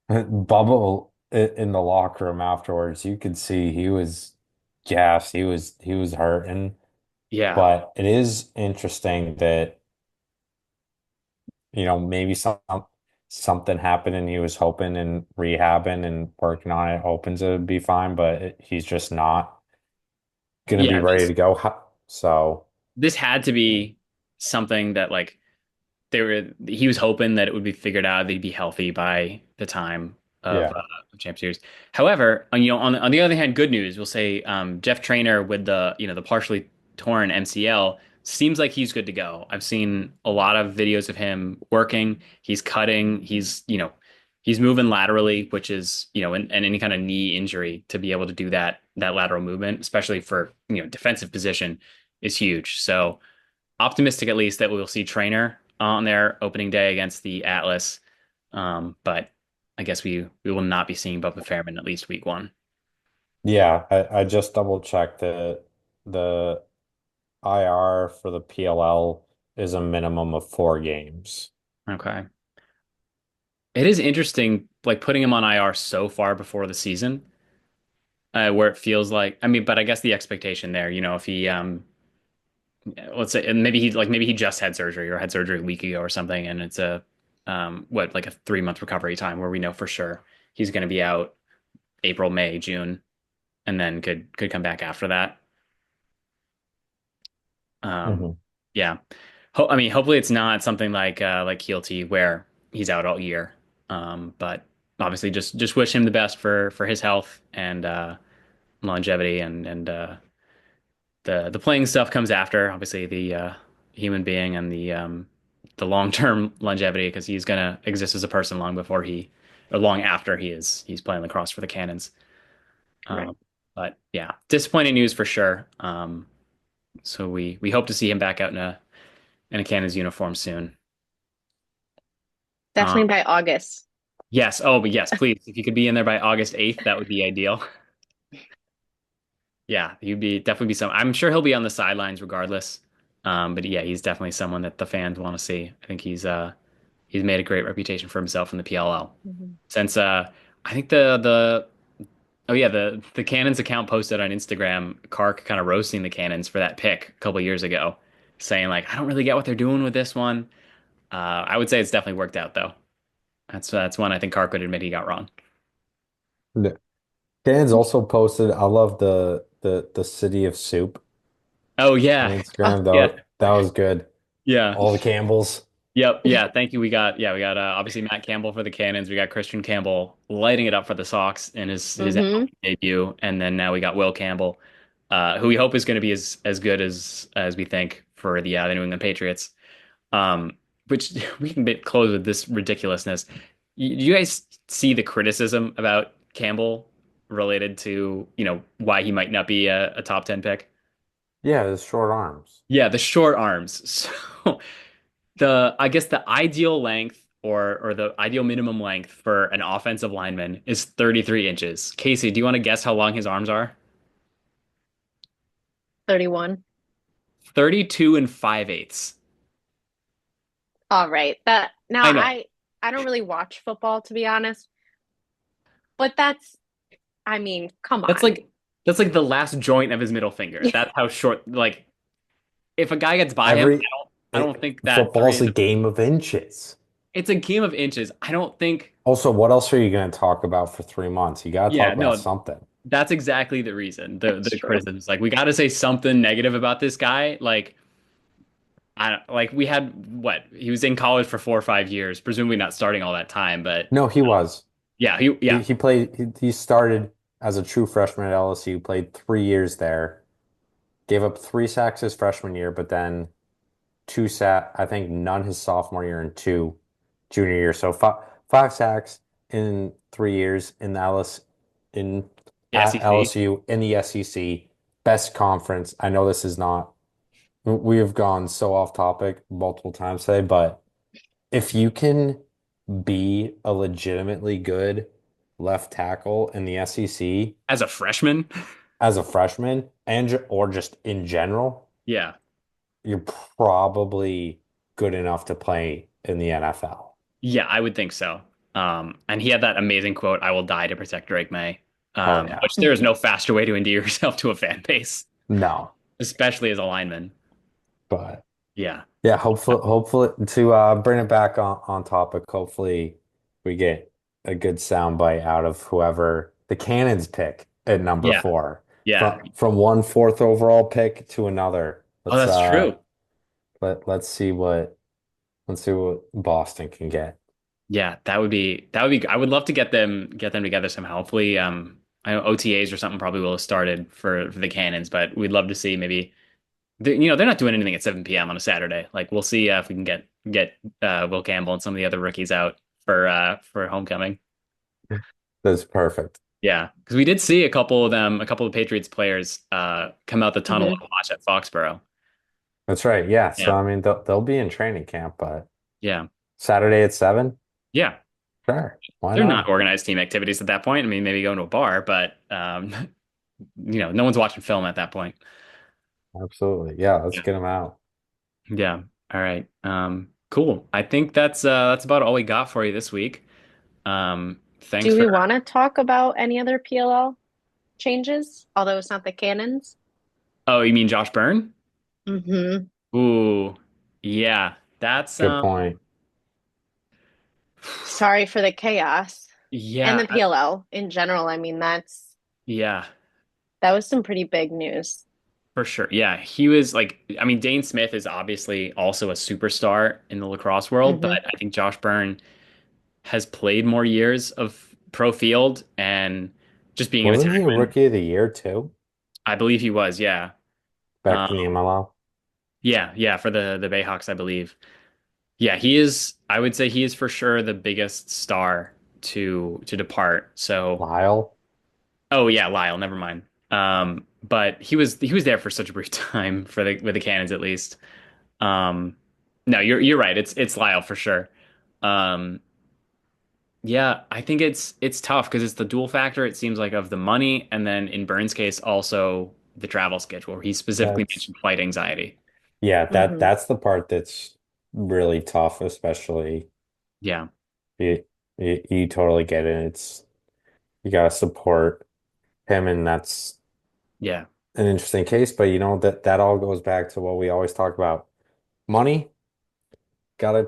Bubble in the locker room afterwards, you could see he was gassed. He was hurting. Yeah. But it is interesting that, maybe something happened and he was hoping and rehabbing and working on it, hoping to be fine, but he's just not gonna be Yeah. ready to go. So This had to be something that like he was hoping that it would be figured out, they'd be healthy by the time of yeah. Champ Series. However, on the other hand, good news. We'll say Jeff Trainer with the partially torn MCL seems like he's good to go. I've seen a lot of videos of him working. He's cutting. He's moving laterally, which is and any kind of knee injury to be able to do that lateral movement, especially for defensive position, is huge. So optimistic at least that we'll see Trainer on their opening day against the Atlas. But I guess we will not be seeing Bubba Fairman at least week 1. Yeah, I just double checked that the IR for the PLL is a minimum of 4 games. Okay. It is interesting, like putting him on IR so far before the season, where it feels like, I mean, but I guess the expectation there, if he, let's say, and maybe he just had surgery or had surgery a week ago or something, and it's like a 3 month recovery time where we know for sure he's going to be out April, May, June, and then could come back after that. Um, Hmm. yeah. I mean, hopefully it's not something like Keelty where he's out all year. But obviously just wish him the best for his health and longevity and the playing stuff comes after, obviously the human being and the the long-term longevity because he's gonna exist as a person long before he or long after he's playing lacrosse for the Cannons. Right. Um, but yeah, disappointing news for sure. So we hope to see him back out in a Cannons uniform soon. Um, Definitely by August. yes. Oh, but yes, please. If you could be in there by August 8th, that would be ideal. Yeah, he'd be definitely be some. I'm sure he'll be on the sidelines regardless. But yeah, he's definitely someone that the fans want to see. I think he's made a great reputation for himself in the PLL. Mhm. Since I think the oh yeah, the Cannons account posted on Instagram Kark kind of roasting the Cannons for that pick a couple years ago, saying like, I don't really get what they're doing with this one. I would say it's definitely worked out though. That's one I think Kark would admit he got wrong. Yeah. Dan's also posted, I love the city of soup Oh on yeah. Oh, Instagram. yeah. That was good. Yeah. All the Campbells. Yep. Yeah. Thank you. We got obviously Matt Campbell for the Cannons. We got Christian Campbell lighting it up for the Sox in his Hmm. MLB debut, and then now we got Will Campbell, who we hope is going to be as good as we think for the New England Patriots. Um, which we can close with this ridiculousness. You guys see the criticism about Campbell related to why he might not be a top 10 pick? Yeah, his short arms. Yeah, the short arms. So the I guess the ideal length or the ideal minimum length for an offensive lineman is 33 inches. Casey, do you want to guess how long his arms are? 31. 32 and 5/8. All right. That now I know. I don't really watch football to be honest, but that's I mean, come That's on. like that's like the last joint of his middle finger. That's how short like if a guy gets by him, Every I don't think that three football's is a game of inches. it's a game of inches. I don't think Also, what else are you going to talk about for 3 months? You got to yeah, talk about no, something. that's exactly the reason. That's The true. criticism is like we got to say something negative about this guy. Like I don't like we had what he was in college for 4 or 5 years, presumably not starting all that time, but No, he was. yeah, He played. He started as a true freshman at LSU. Played 3 years there. Gave up 3 sacks his freshman year, but then I think none his sophomore year and two junior year. So five sacks in 3 years in the LS in the at SEC. LSU in the SEC, best conference. I know this is not. We have gone so off topic multiple times today, but if you can be a legitimately good left tackle in the SEC As a freshman. as a freshman or just in general, Yeah. you're probably good enough to play in the NFL. Yeah, I would think so. And he had that amazing quote, I will die to protect Drake May. Oh yeah. Which there is no faster way to endear yourself to a fan base, No. especially as a lineman. But Yeah. yeah, hopefully to bring it back on topic, hopefully we get a good soundbite out of whoever the Cannons pick at number Yeah. 4. Yeah. From one fourth overall pick to another. Oh, Let's that's true. let's see what Boston can get. Yeah, that would be I would love to get them together somehow. Hopefully, I know OTAs or something probably will have started for the Cannons, but we'd love to see maybe they're not doing anything at 7 p.m. on a Saturday. Like we'll see if we can get Will Campbell and some of the other rookies out for homecoming. That's perfect. Yeah, because we did see a couple of Patriots players come out the tunnel Hmm. and watch at Foxborough. That's right. Yeah. So Yeah, I mean they'll be in training camp, but yeah, Saturday at 7? yeah. Sure. Why They're not not? organized team activities at that point. I mean, maybe going to a bar, but no one's watching film at that point. Absolutely. Yeah, let's Yeah. get them out. Yeah. All right. Cool. I think that's about all we got for you this week. Thanks Do for we want to talk about any other PLL changes? Although it's not the Cannons. Oh, you mean Josh Byrne? Hmm. Ooh. Yeah. That's Good point. Sorry for the chaos. And yeah, the PLL in general. I mean, yeah, that was some pretty big news. for sure. Yeah, he was like I mean Dane Smith is obviously also a superstar in the lacrosse world, but Hmm. I think Josh Byrne has played more years of pro field and just being a Wasn't he a veteran. rookie of the year too? I believe he was, yeah. Back Um, in the MLL? yeah, yeah, for the Bayhawks, I believe. Yeah, he is. I would say he is for sure the biggest star to depart. So, Lyle. oh yeah, Lyle. Never mind. But he was there for such a brief time for the with the Cannons at least. Um, no, you're right. It's Lyle for sure. Um, yeah, I think it's tough because it's the dual factor. It seems like of the money, and then in Burns' case, also the travel schedule. Where he specifically That's mentioned flight anxiety. yeah, Hmm. that's the part that's really tough, especially Yeah, you you totally get it. It's you gotta support him, and that's yeah, an interesting case, but that all goes back to what we always talk about. Money, gotta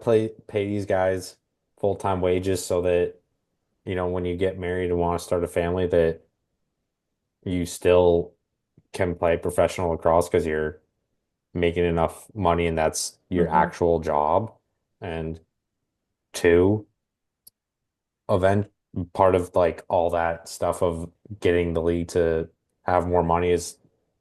pay these guys full-time wages so that, when you get married and want to start a family, that you still can play professional lacrosse because you're making enough money and that's your Hmm. actual job. And two, event part of like all that stuff of getting the league to have more money is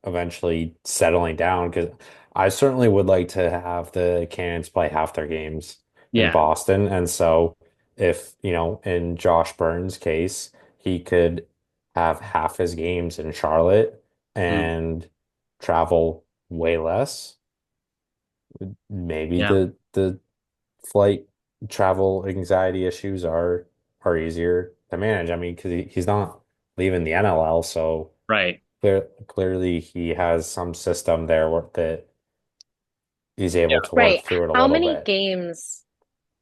eventually settling down because I certainly would like to have the Cannons play half their games in yeah, Boston. And so if, in Josh Burns' case, he could have half his games in Charlotte mm, and travel way less, maybe yeah, the flight travel anxiety issues are easier to manage. I mean, because he's not leaving the NLL, so right. clearly he has some system there that he's able to work Right. through it a How little many bit. games?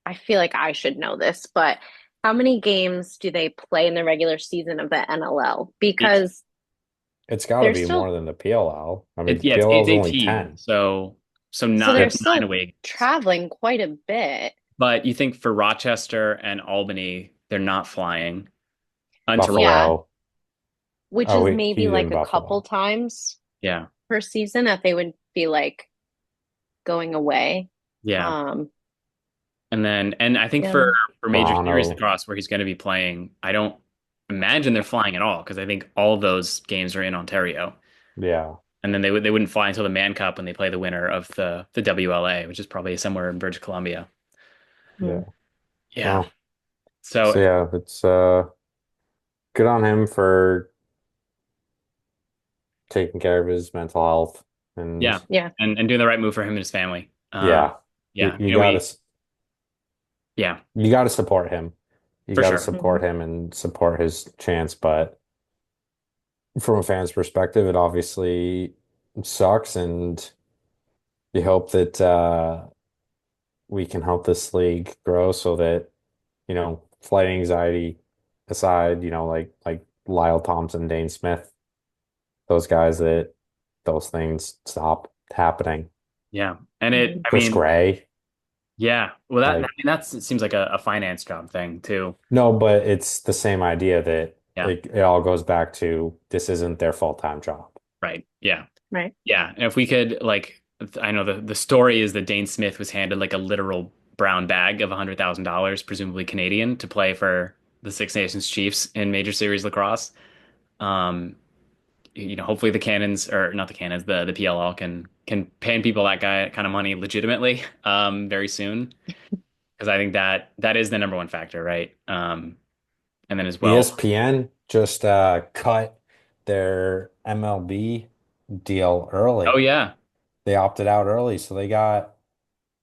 I feel like I should know this, but how many games do they play in the regular season of the NLL? It's Because It's got to they're be still more than the PLL. I mean, it's the yeah, it's PLL is only 8-18. 10. So so nine they're it's nine still away games. traveling quite a bit. But you think for Rochester and Albany, they're not flying to Yeah, Buffalo. which Oh, is wait, maybe he's like in a couple Buffalo. times yeah, per season that they would be like going away. yeah. Um, And I think yeah. for major series Toronto. across where he's going to be playing, I don't imagine they're flying at all because I think all of those games are in Ontario. Yeah. And then they wouldn't fly until the Mann Cup when they play the winner of the WLA, which is probably somewhere in British Columbia. Yeah. Hmm. Yeah. Well, So so yeah, it's good on him for taking care of his mental health and yeah, Yeah. and doing the right move for him and his family. yeah, you, Yeah, you gotta yeah, you gotta support him. You for gotta sure. Hmm. support him and support his chance. But from a fan's perspective, it obviously sucks, and you hope that we can help this league grow so that, flight anxiety aside, like Lyle Thompson, Dane Smith, those guys that those things stop happening. Yeah, and Hmm. I Chris mean, Gray, yeah. Well, I like mean, that's it seems like a finance job thing too. no, but it's the same idea that Yeah, it all goes back to this isn't their full-time job. right. Yeah, Right. yeah. And if we could like, I know the story is that Dane Smith was handed like a literal brown bag of $100,000, presumably Canadian, to play for the Six Nations Chiefs in Major Series lacrosse. Um, hopefully the Cannons or not the Cannons, the PLL can pay people that guy kind of money legitimately, very soon. Because I think that is the number one factor, right? And then as well, ESPN just cut their MLB deal oh early. yeah, They opted out early, so they got,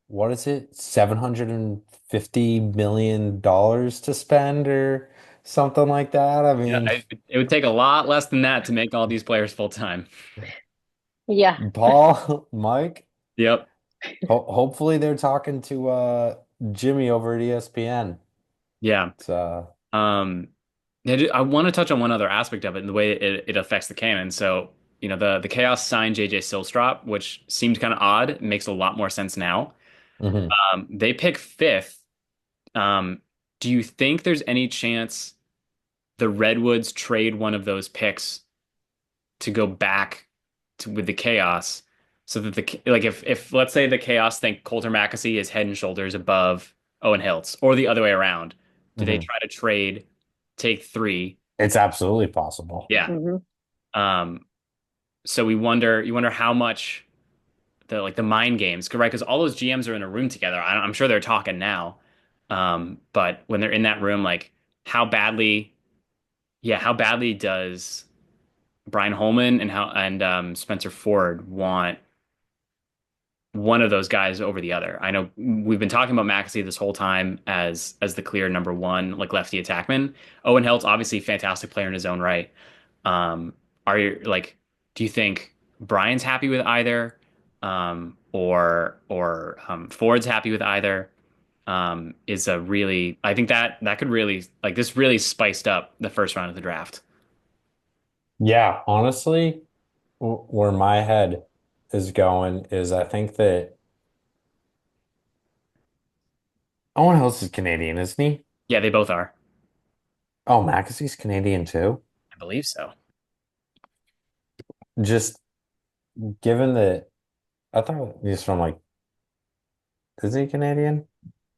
what is it, $750 million to spend or something like that. I yeah, mean, it would take a lot less than that to make all these players full time. Yeah. Paul, Mike, Yep. hopefully they're talking to Jimmy over at ESPN. Yeah. It's Um, I want to touch on one other aspect of it and the way it affects the canon. So, the Chaos signed JJ Silstrop, which seemed kind of odd. It makes a lot more sense now. mhm. They pick fifth. Um, do you think there's any chance the Redwoods trade one of those picks to go back with the Chaos so that like if let's say the Chaos think Coulter Mackesy is head and shoulders above Owen Hiltz or the other way around, do they Mhm. try to trade take three? It's absolutely possible. Yeah. Hmm. Um, so you wonder how much the mind games, right? Because all those GMs are in a room together. I'm sure they're talking now. But when they're in that room, like how badly, yeah, how badly does Brian Holman and Spencer Ford want one of those guys over the other? I know we've been talking about Maxey this whole time as the clear number one, like lefty attackman. Owen Helt's obviously a fantastic player in his own right. Um, are you like, do you think Brian's happy with either, or Ford's happy with either? Is a really, I think that could really like this really spiced up the first round of the draft. Yeah, honestly, where my head is going is I think that Owen Hills is Canadian, isn't he? Yeah, they both are. Oh, Mackessy's Canadian too. I believe so. Just given that I thought he's from like, is he Canadian?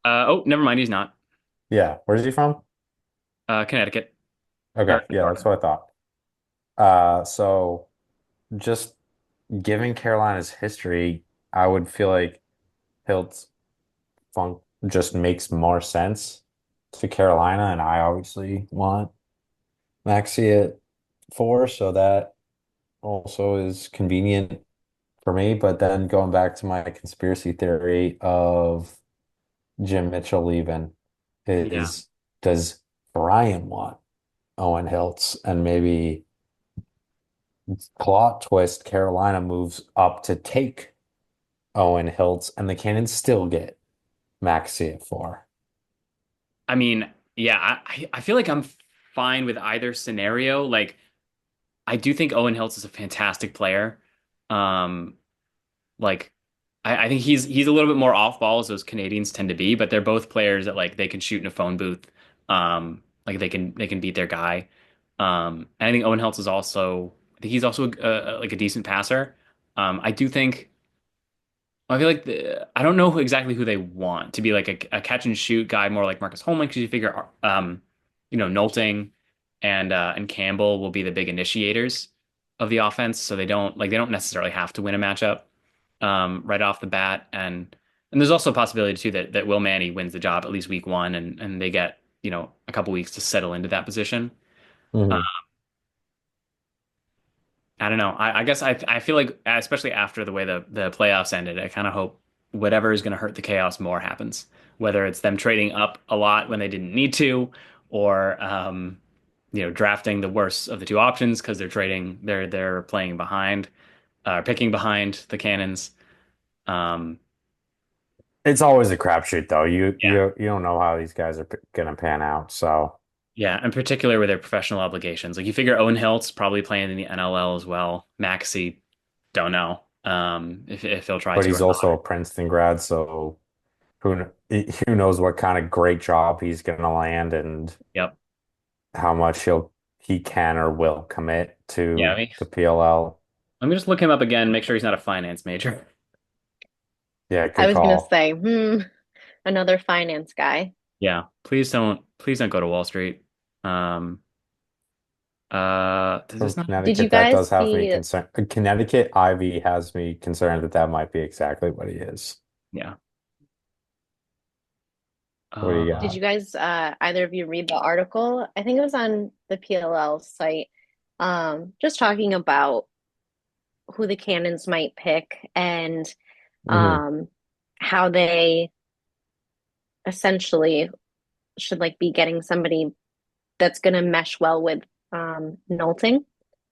Oh, never mind, he's not. Yeah, where's he from? Connecticut or Okay, New yeah, York. that's what I thought. So just given Carolina's history, I would feel like Hiltz funk just makes more sense to Carolina, and I obviously want Maxey at four, so that also is convenient for me. But then going back to my conspiracy theory of Jim Mitchell leaving Yeah. is does Brian want Owen Hiltz? And maybe plot twist, Carolina moves up to take Owen Hiltz, and the Cannons still get Maxey at four. I mean, yeah, I feel like I'm fine with either scenario. Like, I do think Owen Hiltz is a fantastic player. Um, like, I think he's a little bit more off ball as those Canadians tend to be, but they're both players that like they can shoot in a phone booth. Like they can beat their guy. And I think Owen Hiltz is also I think he's also like a decent passer. I do think. I feel like I don't know exactly who they want to be like a catch and shoot guy, more like Marcus Holman, because you figure, Nolting and Campbell will be the big initiators of the offense, so they don't necessarily have to win a matchup right off the bat, and there's also a possibility too that Will Manny wins the job at least week one, and they get a couple weeks to settle into that position. Mhm. I don't know. I guess I feel like, especially after the way the playoffs ended, I kind of hope whatever is going to hurt the chaos more happens. Whether it's them trading up a lot when they didn't need to, or drafting the worst of the two options because they're playing behind, picking behind the Cannons. Um, It's always a crapshoot, though. You yeah, you you don't know how these guys are gonna pan out. So, yeah, in particular with their professional obligations. Like you figure Owen Hiltz probably playing in the NLL as well. Maxey, don't know if he'll try but to he's or not. also a Princeton grad, so who knows what kind of great job he's gonna land and Yep. how much he can or will commit Yeah, to the PLL. let me just look him up again, make sure he's not a finance major. Yeah, I good was gonna call. say, another finance guy. Yeah, please don't go to Wall Street. Um, does From this not? Did you Connecticut, that guys does have me see? concerned. Connecticut Ivy has me concerned that that might be exactly what he is. Yeah. What do you Did got? you guys either of you read the article? I think it was on the PLL site, just talking about who the Cannons might pick and Hmm. um how they essentially should like be getting somebody that's going to mesh well with Nolting.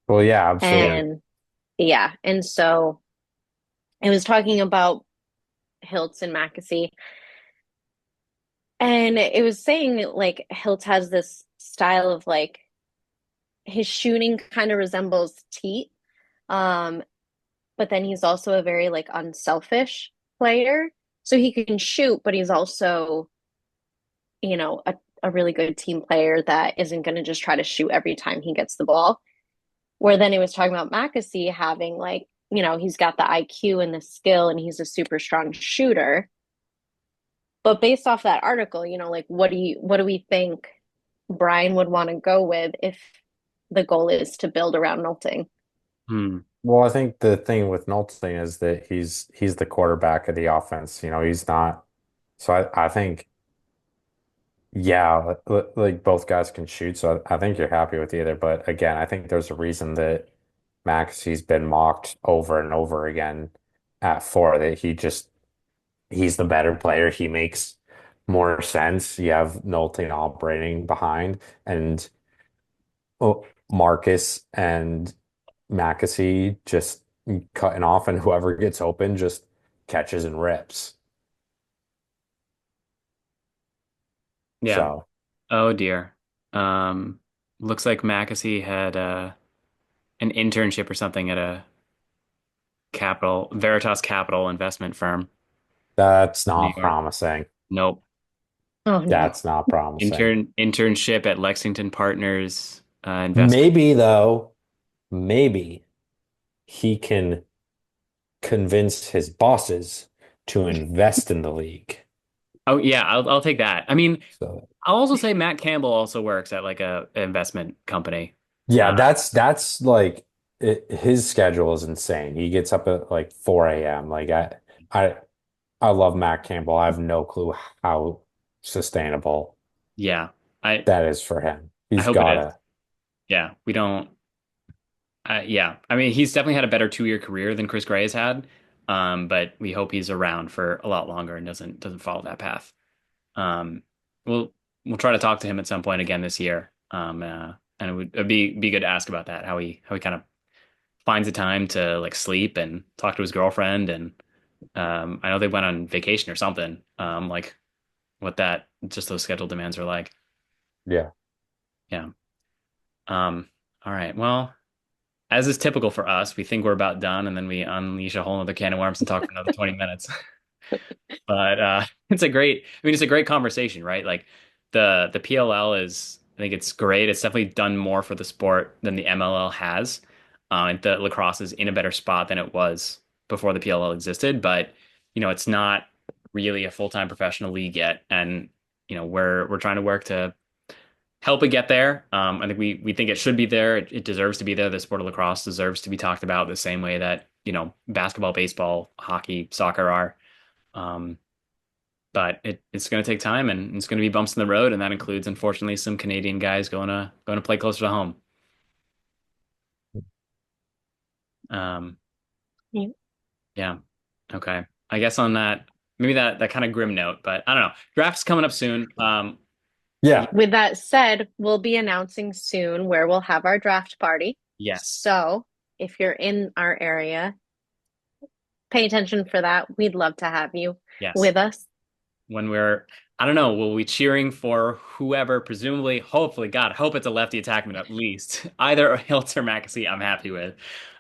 Well, yeah, Yeah. absolutely. And yeah, and so it was talking about Hiltz and Mackesy, and it was saying like Hiltz has this style of like his shooting kind of resembles Teat, um, but then he's also a very like unselfish player. So he can shoot, but he's also, a really good team player that isn't going to just try to shoot every time he gets the ball. Where then he was talking about Mackesy having like, he's got the IQ and the skill and he's a super strong shooter. But based off that article, like what do we think Brian would want to go with if the goal is to build around Nolting? Hmm. Well, I think the thing with Knowlton is that he's the quarterback of the offense. He's not. So I think yeah, like both guys can shoot. So I think you're happy with either. But again, I think there's a reason that Maxey's been mocked over and over again at four. That he's the better player. He makes more sense. You have Knowlton operating behind, and Marcus and McAsee just cutting off, and whoever gets open just catches and rips. Yeah. So Oh dear. Um, looks like McAsee had an internship or something at a Veritas Capital investment firm that's in New not York. promising. Oh, no. That's not promising. Internship at Lexington Partners investment. Maybe though, maybe he can convince his bosses to invest in the league. Oh yeah, I'll take that. I mean, So I'll also say Matt Campbell also works at like a an investment company. yeah, Uh, that's like his schedule is insane. He gets up at like 4 a.m. I I love Matt Campbell. I have no clue how sustainable yeah, I that is for him. I He's hope it is. gotta. Yeah, we don't. Yeah, I mean, he's definitely had a better 2 year career than Chris Gray has had. But we hope he's around for a lot longer and doesn't follow that path. Um, we'll we'll try to talk to him at some point again this year. And it'd be good to ask about that, how he kind of finds the time to like sleep and talk to his girlfriend, and I know they went on vacation or something. Like what that just those schedule demands are like. Yeah. Yeah. All right. Well, as is typical for us, we think we're about done, and then we unleash a whole other can of worms and talk for another 20 minutes. But it's a great conversation, right? Like the PLL is, I think it's great. It's definitely done more for the sport than the MLL has. And the lacrosse is in a better spot than it was before the PLL existed, but it's not really a full-time professional league yet. And we're trying to work to help it get there. I think we think it should be there. It deserves to be there. The sport of lacrosse deserves to be talked about the same way that, basketball, baseball, hockey, soccer are. Um, but it's going to take time, and it's going to be bumps in the road, and that includes, unfortunately, some Canadian guys going to play closer to home. Um, Yeah. yeah. Okay. I guess on that, maybe that kind of grim note, but I don't know. Draft's coming up soon. Yeah. With that said, we'll be announcing soon where we'll have our draft party. Yes. So if you're in our area, pay attention for that. We'd love to have you Yes. with us. When I don't know, will we cheering for whoever, presumably, hopefully, God, I hope it's a lefty attackman at least. Either Hilt or McAsee, I'm happy with.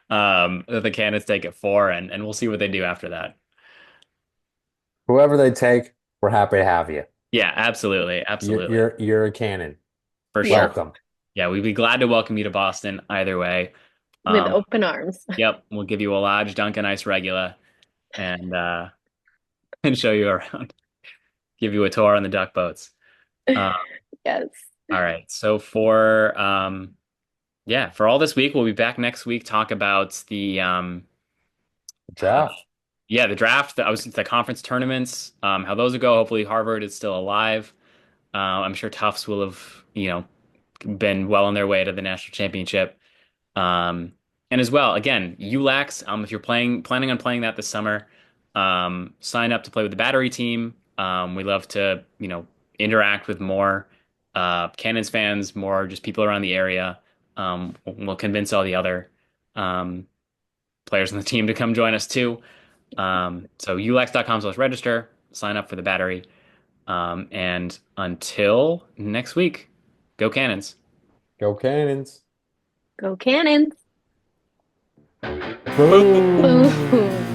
That the Canids take it four, and we'll see what they do after that. Whoever they take, we're happy to have you. Yeah, absolutely. You're Absolutely. you're you're a cannon. For Yes, sure. Welcome. Yeah, we'd be glad to welcome you to Boston either way. with Um, open arms. yep, we'll give you a large Dunkin' Ice regular and and show you around, give you a tour on the duck boats. Uh, Yes. all right. So for all this week, we'll be back next week, talk about Draft. the draft, the conference tournaments, how those will go. Hopefully Harvard is still alive. I'm sure Tufts will have, been well on their way to the national championship. Um, and as well, again, ULax, if you're planning on playing that this summer, sign up to play with the battery team. We love to, interact with more Cannons fans, more just people around the area. We'll convince all the other um, players on the team to come join us too. So ulax.com/register, sign up for the battery. And until next week, go Cannons. Go Cannons. Go Cannons. Boom. Boom.